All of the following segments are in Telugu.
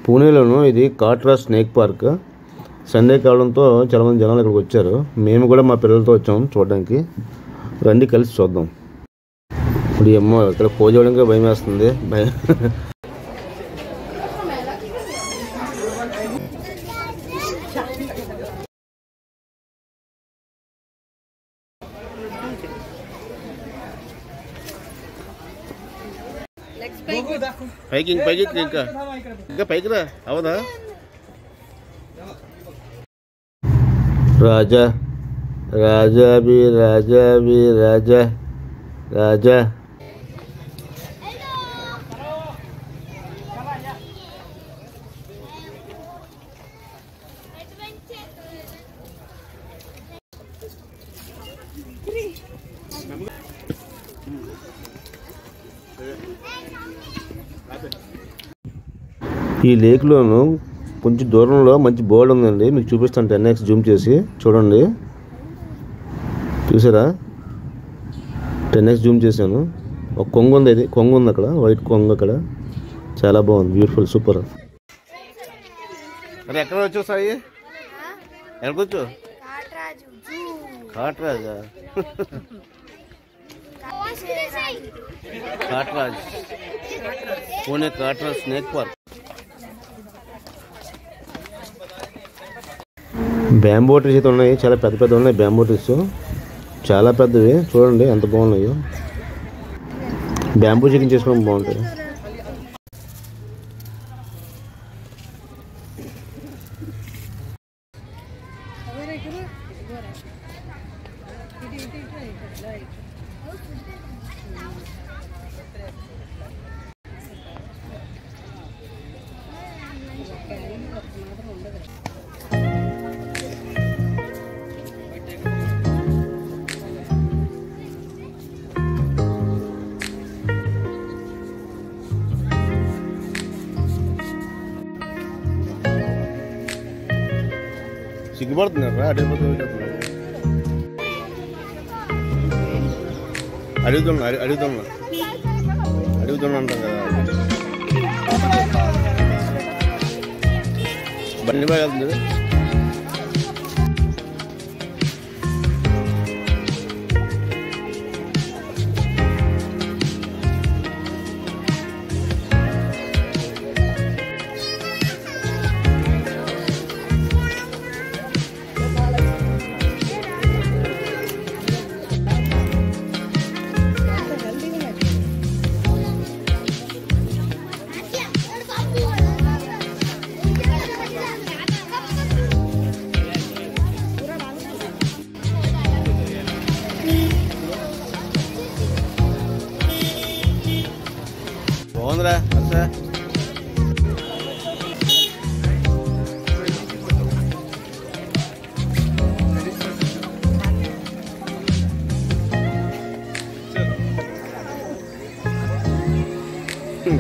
పూణేలోను ఇది కాట్రా స్నేక్ పార్క్. సండే కావడంతో చాలామంది జనాలు ఇక్కడికి వచ్చారు. మేము కూడా మా పిల్లలతో వచ్చాము చూడడానికి. రండి కలిసి చూద్దాం. ఇప్పుడు అమ్మ ఇక్కడ పోజ్ చేయడానికి భయం వేస్తుంది. పైకి పైకి ఇంకా ఇంకా పైకి రా అవదా. రాజా రాజా బి రాజా బి రాజా రాజా. ఈ లేక్లోను కొంచెం దూరంలో మంచి బోర్డు ఉందండి, మీకు చూపిస్తాను. 10x జూమ్ చేసి చూడండి. చూసారా? 10x జూమ్ చేశాను. ఒక కొంగు ఉంది, ఇది కొంగు ఉంది అక్కడ, వైట్ కొంగు అక్కడ. చాలా బాగుంది, బ్యూటిఫుల్, సూపర్. అరే ఎక్కడ వచ్చావు సాయి? ఎక్కడికొచ్చు? కాట్రాజా? Katraj, Pune Katraj snake park. Bamboo trees అయితే ఉన్నాయి, చాలా పెద్ద పెద్ద ఉన్నాయి. బ్యాంబూ ట్రీస్ చాలా పెద్దవి, చూడండి ఎంత బాగున్నాయో. బ్యాంబూ చికెన్ చేసుకోవడం బాగుంటుంది. సిగ్గుపడుతున్నారా? అడుగుతున్నా అంటాం కదా. బండి బాగా వెళ్తుంది. బాగుందిరా అసలు.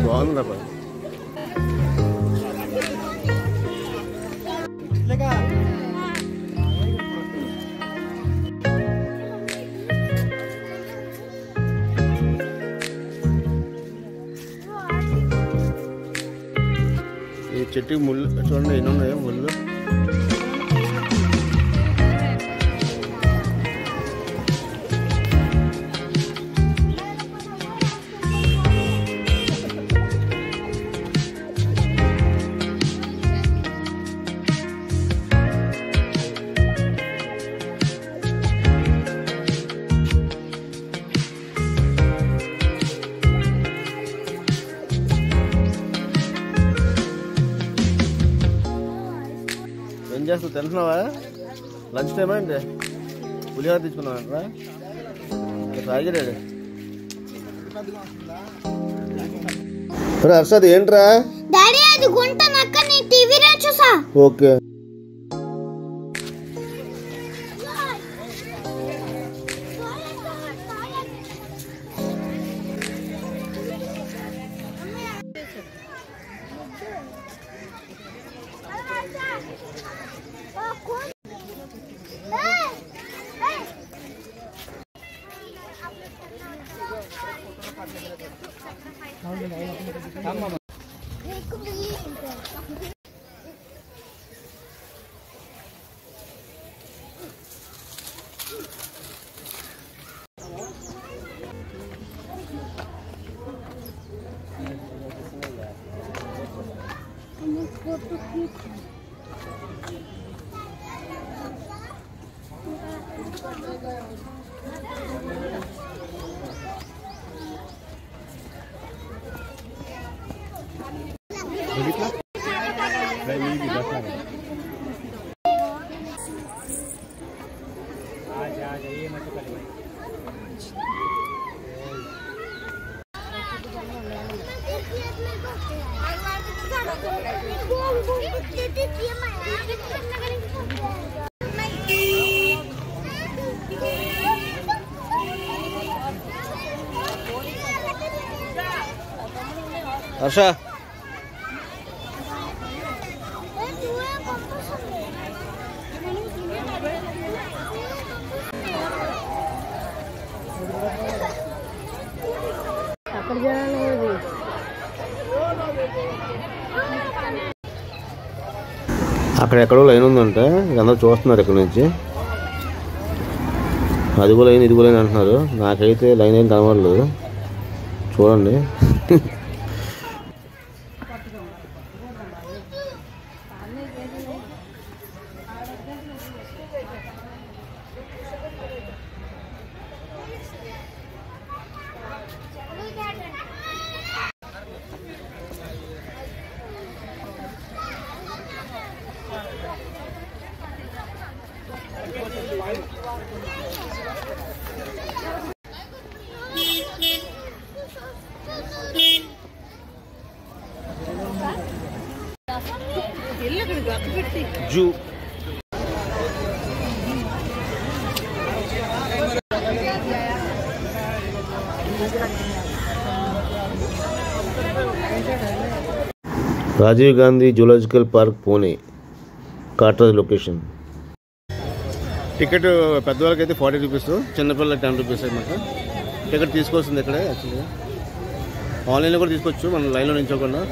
బాగుందిరా. ఈ చెట్టుకి ముళ్ళు చూడండి, ఎన్ని ఉన్నాయో ముళ్ళు. ఏం చేస్తావు? తింటున్నావా? లంచ్ టైం అంటే పులిహోర తీసుకున్నావా? తాగిరాడు. హర్షద్ ఏంట్రా? ఓకే. హర్ష అక్కడ ఎక్కడో లైన్ ఉందంటే అందరూ చూస్తున్నారు ఇక్కడ నుంచి. అదిగో లైన్ ఇదిగో లైన్ అంటున్నారు. నాకైతే లైన్ ఏం కనబడలేదు. చూడండి. Zoo Rajiv Gandhi zoological park Pune Katraj location. Ticket పెద్దవాళ్ళకి అయితే 40 రూపీస్, చిన్నపిల్లలకి 10 రూపీస్ అనమాట. టికెట్ తీసుకోవాల్సింది ఇక్కడే. యాక్చువల్గా ఆన్లైన్లో కూడా తీసుకోవచ్చు, మనం లైన్లో నిల్చోకుండా.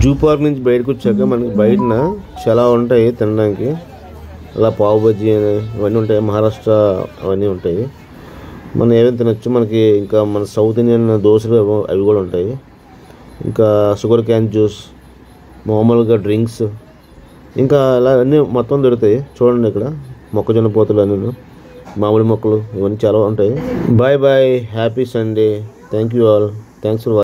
జూ పార్క్ నుంచి బయటకు వచ్చాక మనకి బయటన చాలా ఉంటాయి తినడానికి. అలా పావు బజ్జీ అని ఇవన్నీ ఉంటాయి. మహారాష్ట్ర అవన్నీ ఉంటాయి. మనం ఏమేమి తినచ్చు. మనకి ఇంకా మన సౌత్ ఇండియన్ దోశలు అవి కూడా ఉంటాయి. ఇంకా షుగర్ క్యాన్ జ్యూస్, మామూలుగా డ్రింక్స్, ఇంకా అలా అన్నీ మొత్తం దొరుకుతాయి. చూడండి ఇక్కడ మొక్కజొన్న పోతలు అన్నీ, మామిడి మొక్కలు ఇవన్నీ చాలా ఉంటాయి. Bye bye, happy Sunday. Thank you all. Thanks for watching.